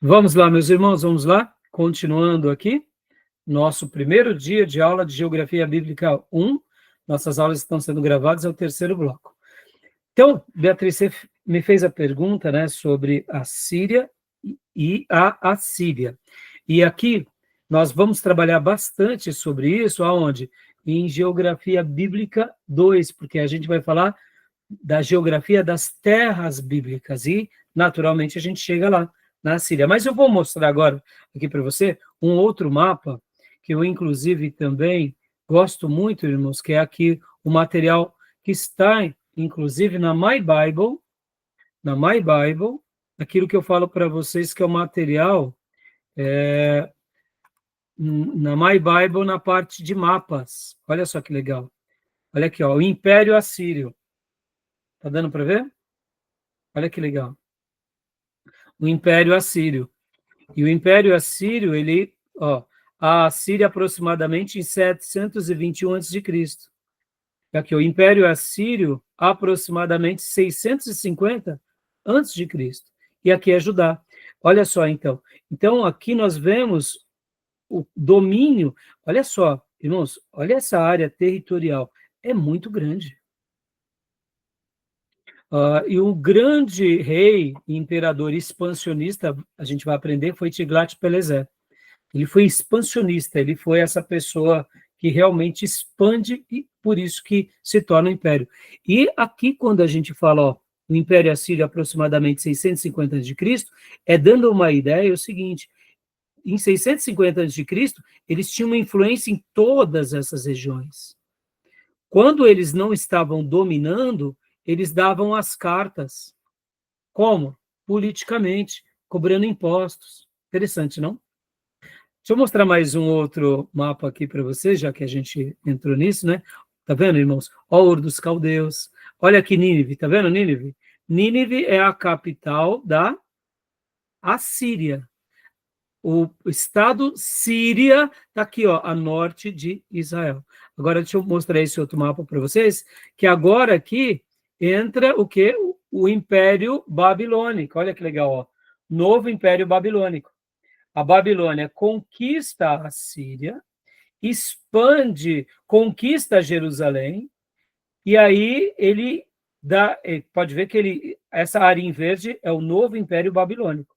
Vamos lá, meus irmãos, vamos lá? Continuando aqui, nosso primeiro dia de aula de Geografia Bíblica 1. Nossas aulas estão sendo gravadas, é o terceiro bloco. Então, Beatriz, você me fez a pergunta, né, sobre a Síria e a Assíria. E aqui nós vamos trabalhar bastante sobre isso, aonde? Em Geografia Bíblica 2, porque a gente vai falar da geografia das terras bíblicas e, naturalmente, a gente chega lá, na Síria. Mas eu vou mostrar agora aqui para você um outro mapa, que eu, inclusive, também gosto muito, irmãos, que é aqui o material que está, inclusive, na My Bible, aquilo que eu falo para vocês que é o material na My Bible, na parte de mapas. Olha só que legal. Olha aqui, ó, o Império Assírio. Tá dando para ver? Olha que legal. O Império Assírio. E o Império Assírio, a Assíria aproximadamente em 721 a.C. Aqui, o Império Assírio aproximadamente 650 a.C. E aqui é Judá. Olha só, então. Então, aqui nós vemos o domínio. Olha só, irmãos, olha essa área territorial. É muito grande. E o grande rei e imperador expansionista, a gente vai aprender, foi Tiglat-Pileser. Ele foi expansionista, ele foi essa pessoa que realmente expande e por isso que se torna um império. E aqui, quando a gente fala, ó, o Império Assírio aproximadamente 650 a.C., é dando uma ideia, é o seguinte, em 650 a.C., eles tinham uma influência em todas essas regiões. Quando eles não estavam dominando, eles davam as cartas. Como? Politicamente, cobrando impostos. Interessante, não? Deixa eu mostrar mais um outro mapa aqui para vocês, já que a gente entrou nisso, né? Tá vendo, irmãos? Ó, Ur dos Caldeus. Olha aqui Nínive, tá vendo Nínive? Nínive é a capital da Assíria. O estado Síria está aqui, ó, a norte de Israel. Agora, deixa eu mostrar esse outro mapa para vocês, que agora aqui entra o quê? O Império Babilônico. Olha que legal, ó. Novo Império Babilônico. A Babilônia conquista a Síria, expande, conquista Jerusalém, e aí ele dá, pode ver que essa área em verde é o novo Império Babilônico.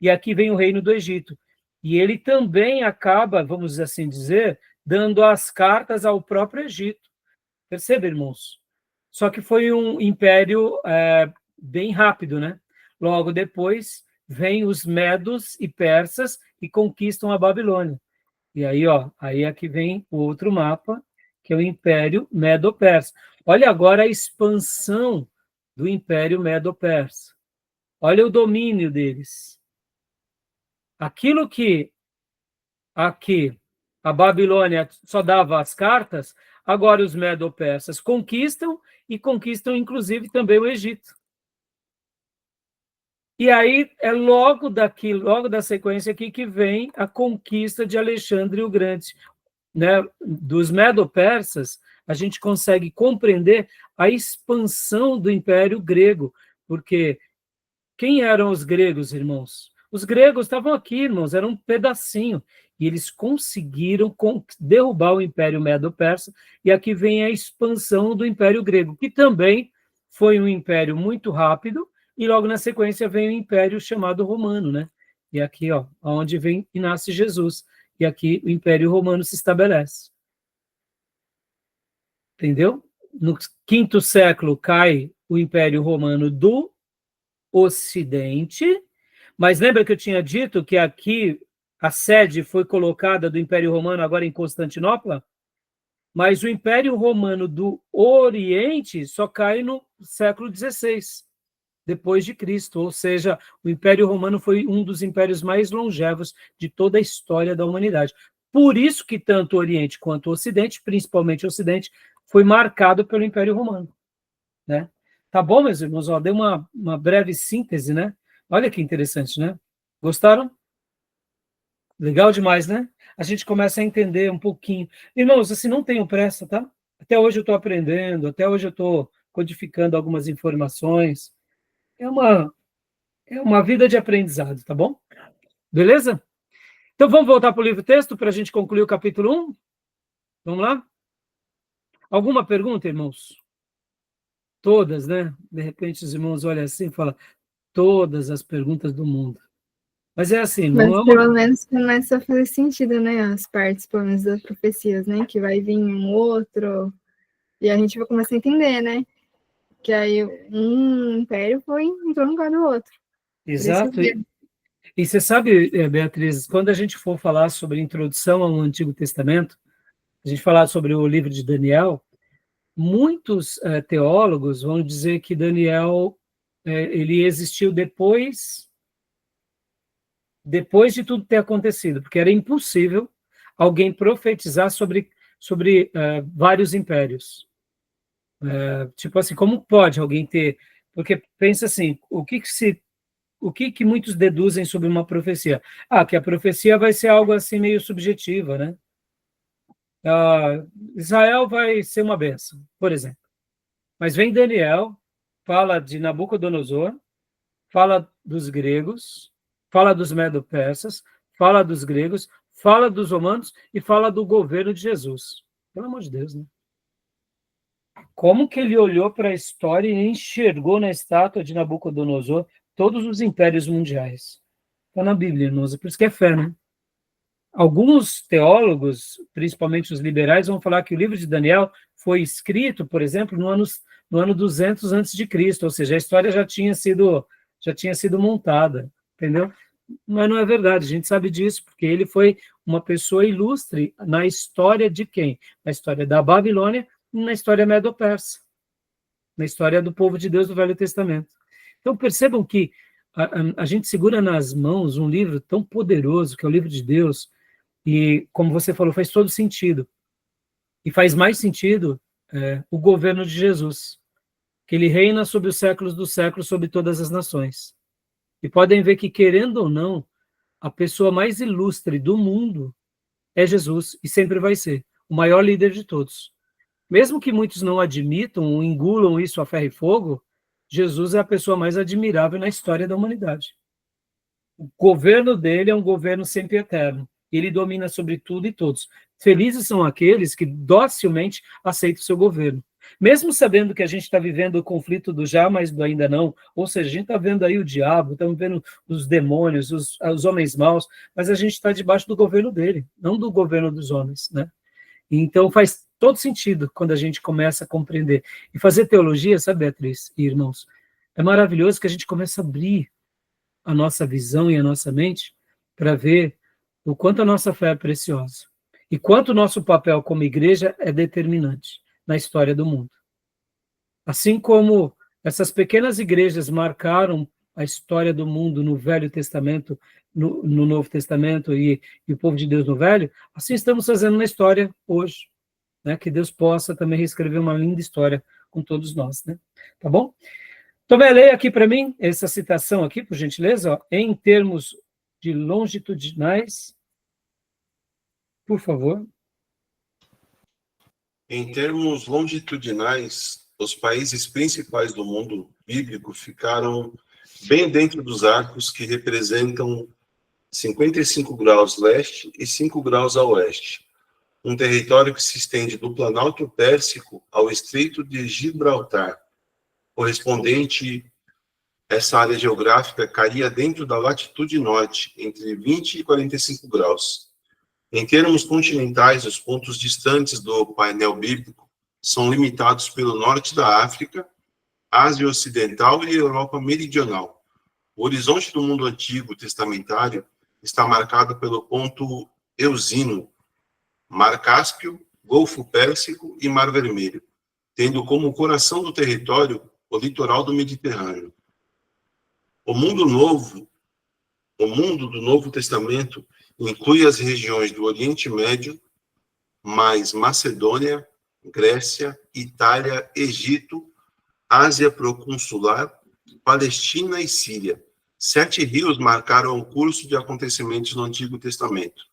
E aqui vem o reino do Egito. E ele também acaba, vamos assim dizer, dando as cartas ao próprio Egito. Percebe, irmãos? Só que foi um império bem rápido, né? Logo depois, vem os medos e persas e conquistam a Babilônia. E aí, ó, aí aqui vem o outro mapa, que é o Império Medo-Persa. Olha agora a expansão do Império Medo-Persa. Olha o domínio deles. Aquilo que aqui a Babilônia só dava as cartas, agora os medo-persas conquistam e conquistam inclusive também o Egito. E aí é logo da sequência aqui que vem a conquista de Alexandre o Grande, né? Dos medo-persas, a gente consegue compreender a expansão do Império Grego, porque quem eram os gregos, irmãos? Os gregos estavam aqui, irmãos, era um pedacinho. E eles conseguiram derrubar o Império Medo-Persa, e aqui vem a expansão do Império Grego, que também foi um império muito rápido, e logo na sequência vem o Império chamado Romano, né? E aqui, ó, onde vem e nasce Jesus. E aqui o Império Romano se estabelece. Entendeu? No quinto século cai o Império Romano do Ocidente, mas lembra que eu tinha dito que aqui a sede foi colocada do Império Romano agora em Constantinopla? Mas o Império Romano do Oriente só cai no século XVI, depois de Cristo, ou seja, o Império Romano foi um dos impérios mais longevos de toda a história da humanidade. Por isso que tanto o Oriente quanto o Ocidente, principalmente o Ocidente, foi marcado pelo Império Romano, né? Tá bom, meus irmãos? Ó, dei uma breve síntese, né? Olha que interessante, né? Gostaram? Legal demais, né? A gente começa a entender um pouquinho. Irmãos, assim, não tenham pressa, tá? Até hoje eu estou aprendendo, até hoje eu estou codificando algumas informações. É uma vida de aprendizado, tá bom? Beleza? Então vamos voltar para o livro-texto para a gente concluir o capítulo 1? Vamos lá? Alguma pergunta, irmãos? Todas, né? De repente os irmãos olham assim e falam todas as perguntas do mundo. Mas é assim, não Mas é uma... pelo menos começa a fazer sentido, né? As partes, pelo menos, das profecias, né? Que vai vir um outro, e a gente vai começar a entender, né? Que aí um império entrou no lugar do outro. Exato. E você sabe, Beatriz, quando a gente for falar sobre introdução ao Antigo Testamento, a gente falar sobre o livro de Daniel, muitos teólogos vão dizer que Daniel ele existiu depois de tudo ter acontecido, porque era impossível alguém profetizar sobre vários impérios. Tipo assim, como pode alguém ter... Porque pensa assim, o que muitos deduzem sobre uma profecia? Que a profecia vai ser algo assim meio subjetiva, né? Israel vai ser uma bênção, por exemplo. Mas vem Daniel, fala de Nabucodonosor, fala dos gregos, fala dos medo-persas, fala dos gregos, fala dos romanos e fala do governo de Jesus. Pelo amor de Deus, né? Como que ele olhou para a história e enxergou na estátua de Nabucodonosor todos os impérios mundiais? Está na Bíblia, irmãos, por isso que é fé, né? Alguns teólogos, principalmente os liberais, vão falar que o livro de Daniel foi escrito, por exemplo, no ano 200 antes de Cristo, ou seja, a história já tinha sido montada, entendeu? Mas não é verdade, a gente sabe disso, porque ele foi uma pessoa ilustre na história de quem? Na história da Babilônia e na história medo-persa, na história do povo de Deus do Velho Testamento. Então percebam que a gente segura nas mãos um livro tão poderoso, que é o livro de Deus, e, como você falou, faz todo sentido. E faz mais sentido o governo de Jesus, que ele reina sobre os séculos dos séculos, sobre todas as nações. E podem ver que, querendo ou não, a pessoa mais ilustre do mundo é Jesus, e sempre vai ser o maior líder de todos. Mesmo que muitos não admitam ou engulam isso a ferro e fogo, Jesus é a pessoa mais admirável na história da humanidade. O governo dele é um governo sempre eterno. Ele domina sobre tudo e todos. Felizes são aqueles que docilmente aceitam o seu governo. Mesmo sabendo que a gente está vivendo o conflito do já, mas do ainda não, ou seja, a gente está vendo aí o diabo, estamos vendo os demônios, os homens maus, mas a gente está debaixo do governo dele, não do governo dos homens, né? Então faz todo sentido quando a gente começa a compreender. E fazer teologia, sabe, Beatriz e irmãos, é maravilhoso que a gente começa a abrir a nossa visão e a nossa mente para ver o quanto a nossa fé é preciosa e quanto o nosso papel como igreja é determinante na história do mundo. Assim como essas pequenas igrejas marcaram a história do mundo no Velho Testamento, no Novo Testamento e o povo de Deus no Velho, assim estamos fazendo na história hoje, né? Que Deus possa também reescrever uma linda história com todos nós, né? Tá bom? Tomé, leia aqui para mim essa citação aqui, por gentileza, ó, em termos de longitudinais, por favor. Em termos longitudinais, os países principais do mundo bíblico ficaram bem dentro dos arcos que representam 55 graus leste e 5 graus a oeste, um território que se estende do Planalto Pérsico ao Estreito de Gibraltar. Correspondente, essa área geográfica caía dentro da latitude norte, entre 20 e 45 graus. Em termos continentais, os pontos distantes do painel bíblico são limitados pelo norte da África, Ásia Ocidental e Europa Meridional. O horizonte do mundo antigo testamentário está marcado pelo ponto Eusino, Mar Cáspio, Golfo Pérsico e Mar Vermelho, tendo como coração do território o litoral do Mediterrâneo. O mundo do Novo Testamento inclui as regiões do Oriente Médio, mais Macedônia, Grécia, Itália, Egito, Ásia Proconsular, Palestina e Síria. 7 rios marcaram o curso de acontecimentos no Antigo Testamento: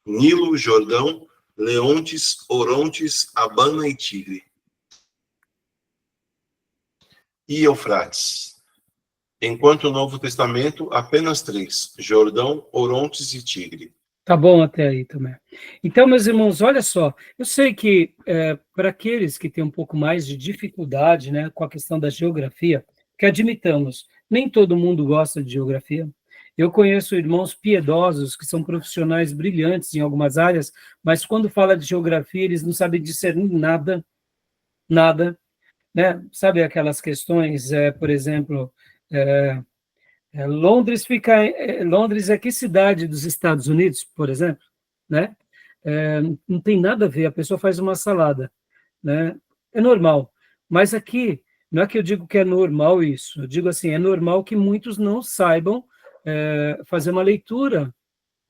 Nilo, Jordão, Leontes, Orontes, Abana e Tigre. E Eufrates. enquanto no Novo Testamento apenas 3, Jordão, Orontes e Tigre. Tá bom até aí também. Então, meus irmãos, olha só, eu sei que para aqueles que têm um pouco mais de dificuldade, né, com a questão da geografia, que admitamos, nem todo mundo gosta de geografia. Eu conheço irmãos piedosos que são profissionais brilhantes em algumas áreas, mas quando fala de geografia, eles não sabem discernir nada, nada, né? Sabe aquelas questões, por exemplo, Londres é que cidade dos Estados Unidos, por exemplo, né? Não tem nada a ver, a pessoa faz uma salada, né? É normal, mas aqui, não é que eu digo que é normal isso, eu digo assim, é normal que muitos não saibam fazer uma leitura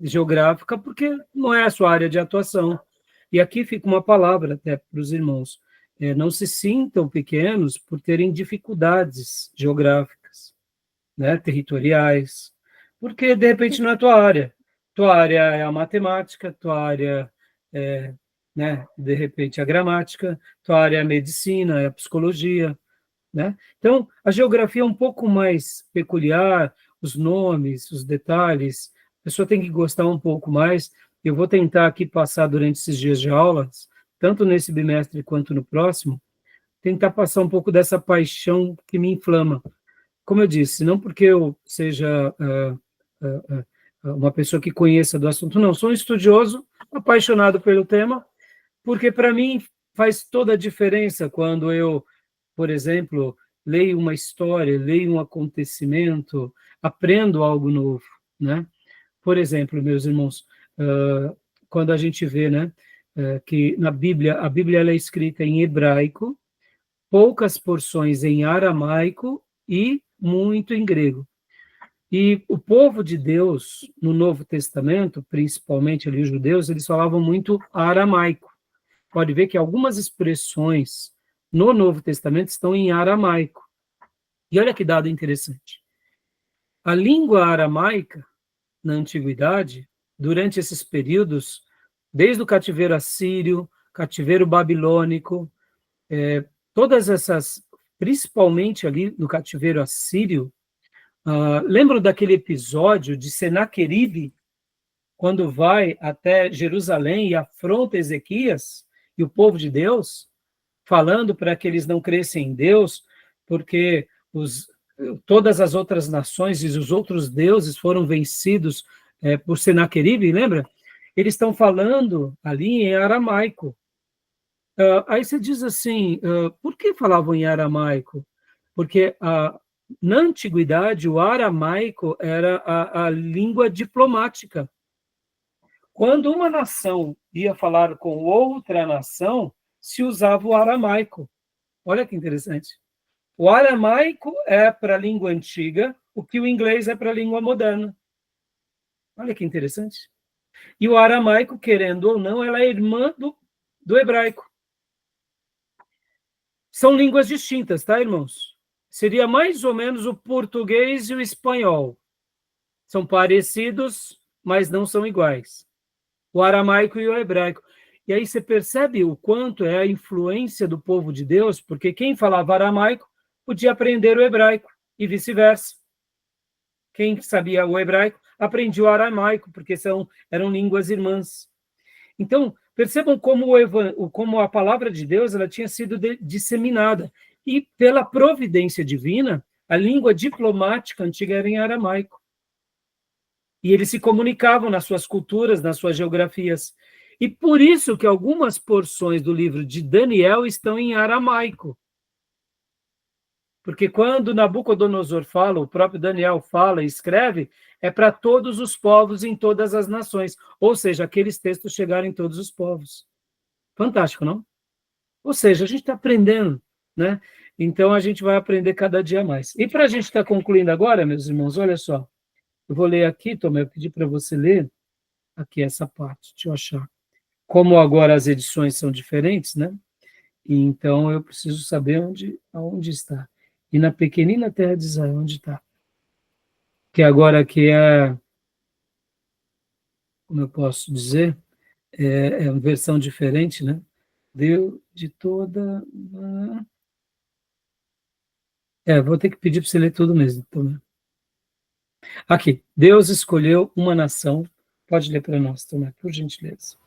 geográfica, porque não é a sua área de atuação. E aqui fica uma palavra até para os irmãos, não se sintam pequenos por terem dificuldades geográficas, né, territoriais, porque de repente não é a tua área. Tua área é a matemática, tua área é, né, de repente a gramática, tua área é a medicina, é a psicologia, né? Então, a geografia é um pouco mais peculiar, os nomes, os detalhes, a pessoa tem que gostar um pouco mais. Eu vou tentar aqui passar durante esses dias de aulas, tanto nesse bimestre quanto no próximo, tentar passar um pouco dessa paixão que me inflama, como eu disse, não porque eu seja uma pessoa que conheça do assunto, não, sou um estudioso, apaixonado pelo tema, porque para mim faz toda a diferença quando eu, por exemplo, leio uma história, leio um acontecimento, aprendo algo novo, né? Por exemplo, meus irmãos, quando a gente vê, né, que na Bíblia, a Bíblia ela é escrita em hebraico, poucas porções em aramaico e muito em grego. E o povo de Deus, no Novo Testamento, principalmente ali os judeus, eles falavam muito aramaico. Pode ver que algumas expressões no Novo Testamento estão em aramaico. E olha que dado interessante. A língua aramaica, na antiguidade, durante esses períodos, desde o cativeiro assírio, cativeiro babilônico, todas essas, principalmente ali no cativeiro assírio, lembro daquele episódio de Senaqueribe, quando vai até Jerusalém e afronta Ezequias e o povo de Deus, falando para que eles não crescem em Deus, porque todas as outras nações e os outros deuses foram vencidos por Senaqueribe, lembra? Eles estão falando ali em aramaico. Aí você diz assim, por que falavam em aramaico? Porque na antiguidade o aramaico era a língua diplomática. Quando uma nação ia falar com outra nação, se usava o aramaico. Olha que interessante. O aramaico é para a língua antiga, o que o inglês é para a língua moderna. Olha que interessante. E o aramaico, querendo ou não, ela é irmã do hebraico. São línguas distintas, tá, irmãos? Seria mais ou menos o português e o espanhol. São parecidos, mas não são iguais. O aramaico e o hebraico. E aí você percebe o quanto é a influência do povo de Deus, porque quem falava aramaico podia aprender o hebraico e vice-versa. Quem sabia o hebraico aprendia o aramaico, porque eram línguas irmãs. Então, percebam como a palavra de Deus ela tinha sido disseminada. E pela providência divina, a língua diplomática antiga era em aramaico. E eles se comunicavam nas suas culturas, nas suas geografias. E por isso que algumas porções do livro de Daniel estão em aramaico. Porque quando Nabucodonosor fala, o próprio Daniel fala e escreve, é para todos os povos em todas as nações. Ou seja, aqueles textos chegaram em todos os povos. Fantástico, não? Ou seja, a gente está aprendendo, né? Então, a gente vai aprender cada dia mais. E para a gente estar concluindo agora, meus irmãos, olha só. Eu vou ler aqui, Tomé, eu pedi para você ler aqui essa parte, deixa eu achar. Como agora as edições são diferentes, né? Então, eu preciso saber aonde está. E na pequenina terra de Israel, onde está? Que agora aqui como eu posso dizer, é uma versão diferente, né? Deu de toda... Vou ter que pedir para você ler tudo mesmo. Tomé. Aqui, Deus escolheu uma nação. Pode ler para nós, Tomé, por gentileza.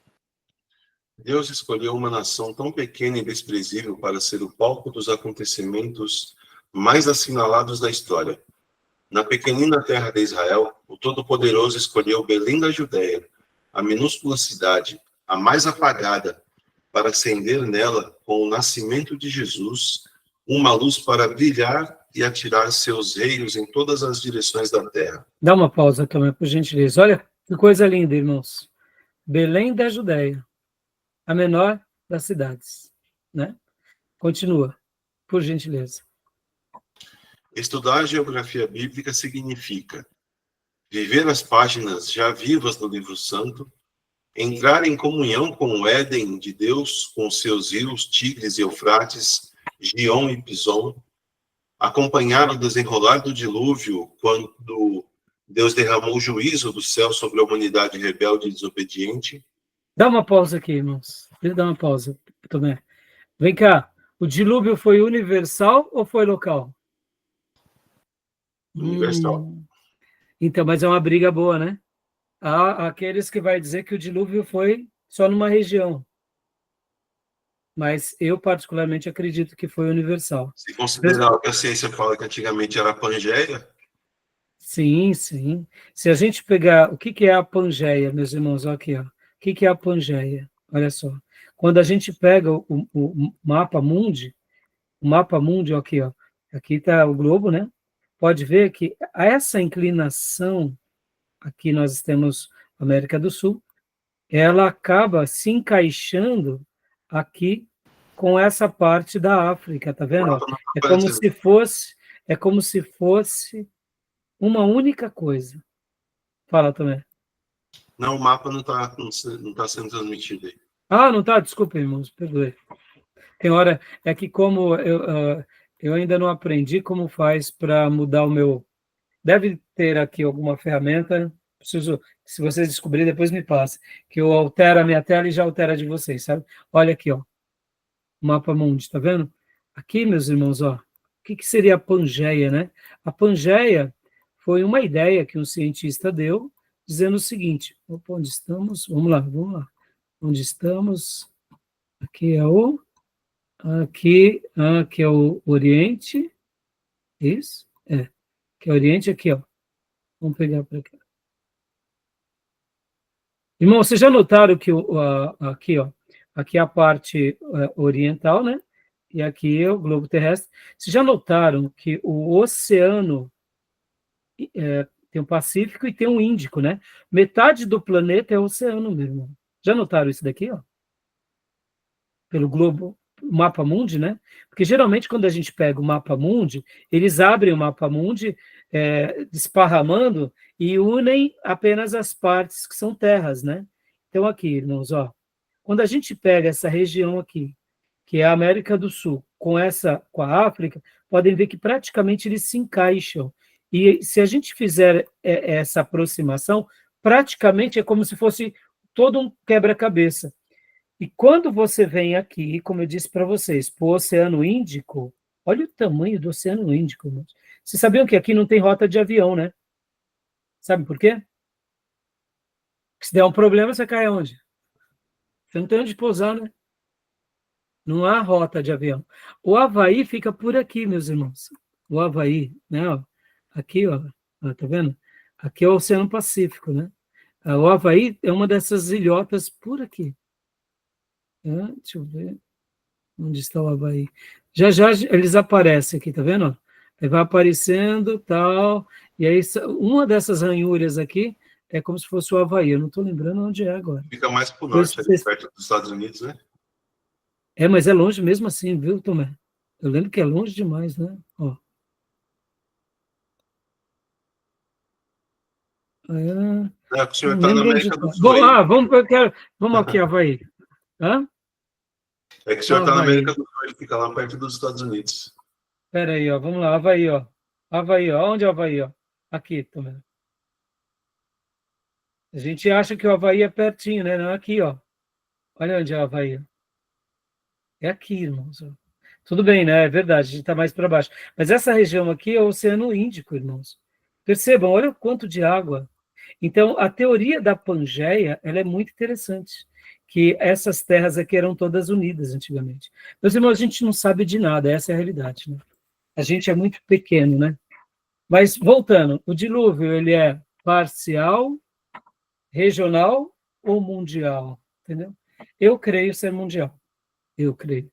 Deus escolheu uma nação tão pequena e desprezível para ser o palco dos acontecimentos mais assinalados da história. Na pequenina terra de Israel, o Todo-Poderoso escolheu Belém da Judéia, a minúscula cidade, a mais apagada, para acender nela, com o nascimento de Jesus, uma luz para brilhar e atirar seus raios em todas as direções da terra. Dá uma pausa também, por gentileza. Olha que coisa linda, irmãos. Belém da Judéia, a menor das cidades, né? Continua, por gentileza. Estudar a geografia bíblica significa viver as páginas já vivas do livro santo, entrar em comunhão com o Éden de Deus, com seus rios Tigres e Eufrates, Gion e Pison, acompanhar o desenrolar do dilúvio quando Deus derramou o juízo do céu sobre a humanidade rebelde e desobediente. Dá uma pausa aqui, irmãos. Dá uma pausa, Tomé. Vem cá. O dilúvio foi universal ou foi local? Universal. Então, mas é uma briga boa, né? Há aqueles que vai dizer que o dilúvio foi só numa região. Mas eu, particularmente, acredito que foi universal. Se considerar o que a ciência fala que antigamente era a Pangeia. Sim, sim. Se a gente pegar... O que é a Pangeia, meus irmãos? Olha aqui, ó. O que é a Pangeia? Olha só. Quando a gente pega o mapa mundi, aqui, ó. Aqui está o globo, né? Pode ver que essa inclinação, aqui nós temos América do Sul, ela acaba se encaixando aqui com essa parte da África, tá vendo? É como se fosse uma única coisa. Fala também. Não, o mapa não tá sendo transmitido aí. Não está? Desculpa, irmãos, perdoe. Tem hora, é que como eu ainda não aprendi como faz para mudar o meu... Deve ter aqui alguma ferramenta, preciso, se vocês descobrirem, depois me passa, que eu altero a minha tela e já altero a de vocês, sabe? Olha aqui, ó, mapa mundi, tá vendo? Aqui, meus irmãos, ó, o que seria a Pangeia, né? A Pangeia foi uma ideia que um cientista deu, dizendo o seguinte, opa, onde estamos? Vamos lá. Onde estamos? Aqui é aqui é o Oriente, isso? Que é o Oriente, aqui, ó. Vamos pegar para cá. Irmão, vocês já notaram que aqui, ó, aqui é a parte oriental, né? E aqui é o globo terrestre. Vocês já notaram que o oceano tem o Pacífico e tem o Índico, né? Metade do planeta é oceano, meu irmão. Já notaram isso daqui, ó? Pelo globo, mapa mundi, né? Porque geralmente quando a gente pega o mapa mundi, eles abrem o mapa mundi desparramando e unem apenas as partes que são terras, né? Então aqui, irmãos, ó, quando a gente pega essa região aqui, que é a América do Sul, com a África, podem ver que praticamente eles se encaixam. E se a gente fizer essa aproximação, praticamente é como se fosse todo um quebra-cabeça. E quando você vem aqui, como eu disse para vocês, para o Oceano Índico, olha o tamanho do Oceano Índico. Irmãos. Vocês sabiam que aqui não tem rota de avião, né? Sabe por quê? Porque se der um problema, você cai aonde? Você não tem onde pousar, né? Não há rota de avião. O Havaí fica por aqui, meus irmãos. O Havaí, né? Ó, aqui, ó, tá vendo? Aqui é o Oceano Pacífico, né? O Havaí é uma dessas ilhotas por aqui. Deixa eu ver. Onde está o Havaí? Já eles aparecem aqui, tá vendo? Aí vai aparecendo, tal. E aí, uma dessas ranhúrias aqui é como se fosse o Havaí. Eu não estou lembrando onde é agora. Fica mais para o norte, ali, perto dos Estados Unidos, né? Mas é longe mesmo assim, viu, Tomé? Eu lembro que é longe demais, né? Ó. O senhor está na América do Sul. Vamos aqui, Havaí. Hã? É que o senhor está na América do Sul, ele fica lá perto dos Estados Unidos. Espera aí, ó, vamos lá, Havaí, ó. Havaí, ó. Onde é o Havaí, ó? Aqui, Tomé. A gente acha que o Havaí é pertinho, né? Não, aqui, ó. Olha onde é o Havaí. É aqui, irmãos. Tudo bem, né? É verdade, a gente está mais para baixo. Mas essa região aqui é o Oceano Índico, irmãos. Percebam, olha o quanto de água. Então, a teoria da Pangeia, ela é muito interessante, que essas terras aqui eram todas unidas antigamente. Meus irmãos, a gente não sabe de nada, essa é a realidade, né? A gente é muito pequeno, né? Mas, voltando, o dilúvio, ele é parcial, regional ou mundial? Entendeu? Eu creio ser mundial. Eu creio.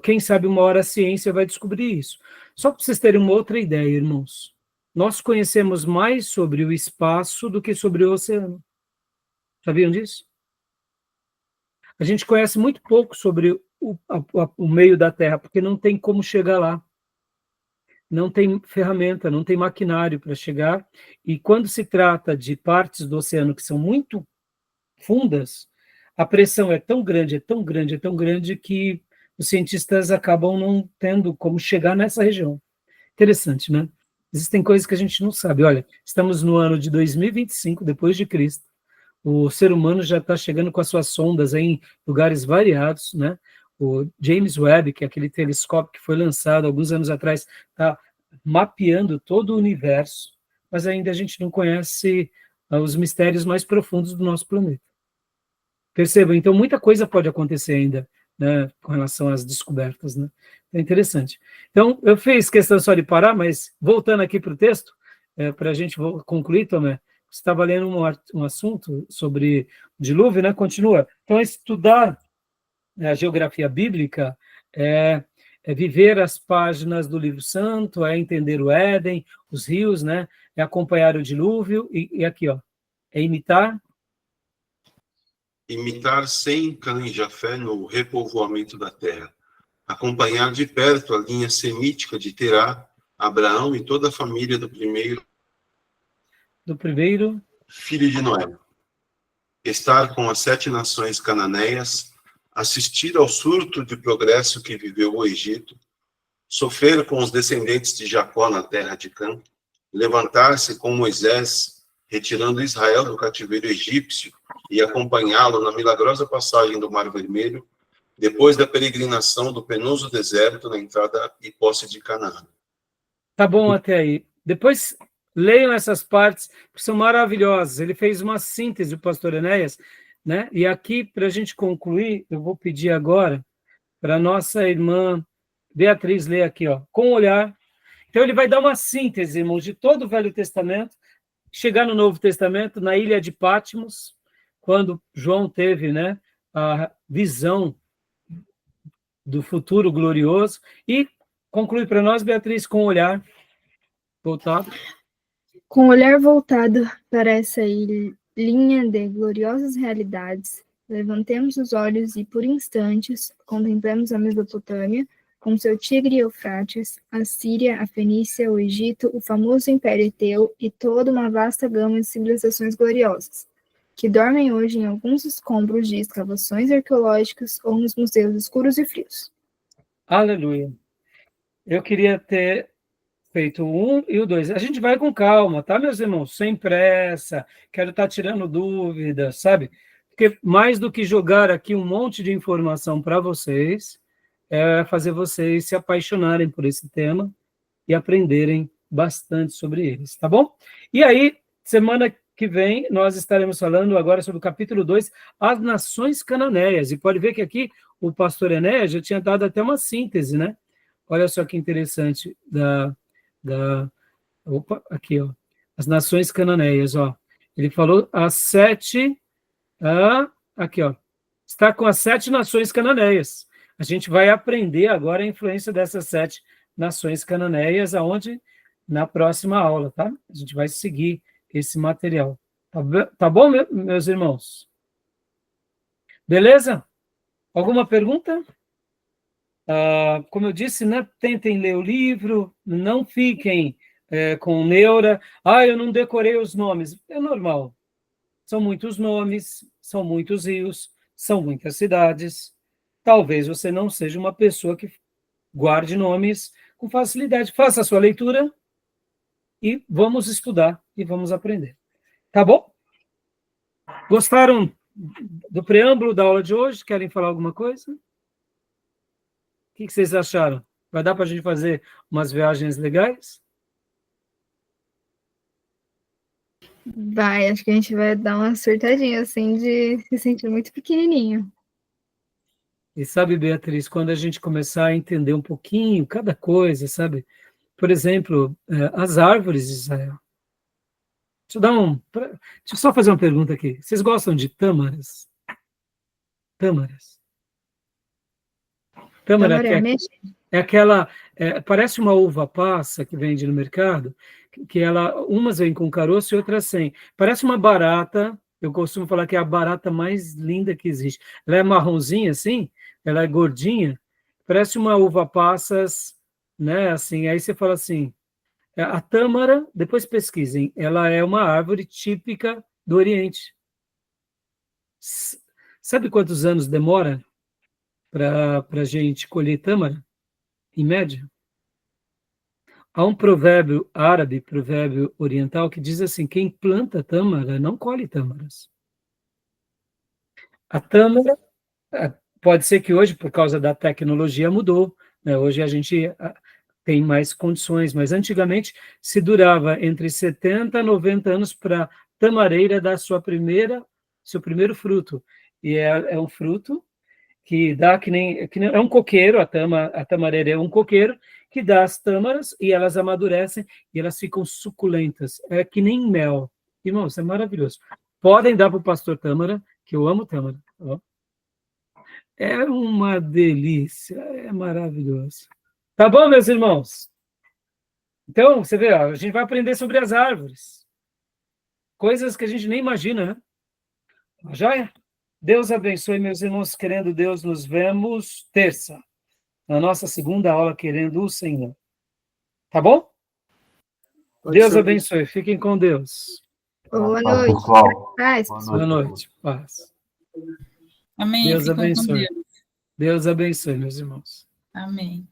Quem sabe uma hora a ciência vai descobrir isso. Só para vocês terem uma outra ideia, irmãos. Nós conhecemos mais sobre o espaço do que sobre o oceano. Sabiam disso? A gente conhece muito pouco sobre o meio da Terra, porque não tem como chegar lá. Não tem ferramenta, não tem maquinário para chegar. E quando se trata de partes do oceano que são muito fundas, a pressão é tão grande, é tão grande, é tão grande que os cientistas acabam não tendo como chegar nessa região. Interessante, né? Existem coisas que a gente não sabe. Olha, estamos no ano de 2025, depois de Cristo. O ser humano já está chegando com as suas sondas em lugares variados, né? O James Webb, que é aquele telescópio que foi lançado alguns anos atrás, está mapeando todo o universo, mas ainda a gente não conhece os mistérios mais profundos do nosso planeta. Percebam, então muita coisa pode acontecer ainda, né, com relação às descobertas, né? É interessante. Então, eu fiz questão só de parar, mas voltando aqui para o texto, para a gente concluir, Tomé, você estava lendo um assunto sobre dilúvio, né? Continua. Então, estudar a geografia bíblica é viver as páginas do livro santo, é entender o Éden, os rios, né? É acompanhar o dilúvio, e aqui, ó, é imitar Sem Cã e Jafé no repovoamento da terra. Acompanhar de perto a linha semítica de Terá, Abraão e toda a família do primeiro filho de Noé. Estar com as 7 nações cananeias, assistir ao surto de progresso que viveu o Egito, sofrer com os descendentes de Jacó na terra de Cã, levantar-se com Moisés, retirando Israel do cativeiro egípcio e acompanhá-lo na milagrosa passagem do Mar Vermelho, depois da peregrinação do penoso deserto na entrada e posse de Canaã. Tá bom até aí. Depois leiam essas partes, que são maravilhosas. Ele fez uma síntese, o pastor Enéas, né? E aqui, para a gente concluir, eu vou pedir agora para a nossa irmã Beatriz ler aqui, ó, com o olhar. Então, ele vai dar uma síntese, irmãos, de todo o Velho Testamento, chegar no Novo Testamento, na ilha de Patmos, quando João teve, né, a visão do futuro glorioso, e conclui para nós, Beatriz, com o olhar voltado. Com o olhar voltado para essa linha de gloriosas realidades, levantemos os olhos e, por instantes, contemplemos a Mesopotâmia, com seu Tigre Eufrates, a Síria, a Fenícia, o Egito, o famoso Império Eteu e toda uma vasta gama de civilizações gloriosas, que dormem hoje em alguns escombros de escavações arqueológicas ou nos museus escuros e frios. Aleluia. Eu queria ter feito o 1 e o 2. A gente vai com calma, tá, meus irmãos? Sem pressa, quero estar tirando dúvidas, sabe? Porque mais do que jogar aqui um monte de informação para vocês, é fazer vocês se apaixonarem por esse tema e aprenderem bastante sobre eles, tá bom? E aí, semana que vem, nós estaremos falando agora sobre o capítulo 2, as nações cananeias. E pode ver que aqui o pastor Enéas já tinha dado até uma síntese, né? Olha só que interessante opa, aqui, ó, as nações cananeias, ó. Ele falou as 7, aqui, ó, está com as 7 nações cananeias. A gente vai aprender agora a influência dessas 7 nações cananeias, aonde na próxima aula, tá? A gente vai seguir esse material. Tá bom, meus irmãos? Beleza? Alguma pergunta? Como eu disse, né, tentem ler o livro, não fiquem com neura. Eu não decorei os nomes. É normal. São muitos nomes, são muitos rios, são muitas cidades. Talvez você não seja uma pessoa que guarde nomes com facilidade. Faça a sua leitura e vamos estudar e vamos aprender. Tá bom? Gostaram do preâmbulo da aula de hoje? Querem falar alguma coisa? que vocês acharam? Vai dar para a gente fazer umas viagens legais? Vai, acho que a gente vai dar uma surtadinha, assim, de se sentir muito pequenininho. E sabe, Beatriz, quando a gente começar a entender um pouquinho cada coisa, sabe? Por exemplo, as árvores de Israel. Deixa eu só fazer uma pergunta aqui. Vocês gostam de tâmaras? Tâmaras. Tâmara Tâmara é aquela, parece uma uva passa que vende no mercado, que umas vêm com caroço e outras sem. Parece uma barata, eu costumo falar que é a barata mais linda que existe. Ela é marronzinha assim, ela é gordinha, parece uma uva passas, né? Assim, aí você fala assim, a tâmara, depois pesquisem, ela é uma árvore típica do Oriente. Sabe quantos anos demora para a gente colher tâmara, em média? Há um provérbio árabe, provérbio oriental, que diz assim: quem planta tâmara não colhe tâmaras. A tâmara, pode ser que hoje, por causa da tecnologia, mudou, né? Hoje a gente tem mais condições, mas antigamente se durava entre 70 a 90 anos para a tamareira dar seu primeiro fruto. E é um fruto que dá que nem é um coqueiro, a tamareira é um coqueiro que dá as tâmaras e elas amadurecem e elas ficam suculentas. É que nem mel. Irmão, isso é maravilhoso. Podem dar para o pastor tâmara, que eu amo tâmara. Ó. É uma delícia, é maravilhoso. Tá bom, meus irmãos? Então, você vê, ó, a gente vai aprender sobre as árvores. Coisas que a gente nem imagina, né? Já é. Deus abençoe, meus irmãos. Querendo Deus, nos vemos terça, na nossa segunda aula, querendo o Senhor. Tá bom? Deus abençoe. Fiquem com Deus. Boa Paz, noite. pessoal. Paz. Boa noite. Paz. Amém. Deus Ficam com abençoe. Deus. Deus abençoe, meus irmãos. Amém.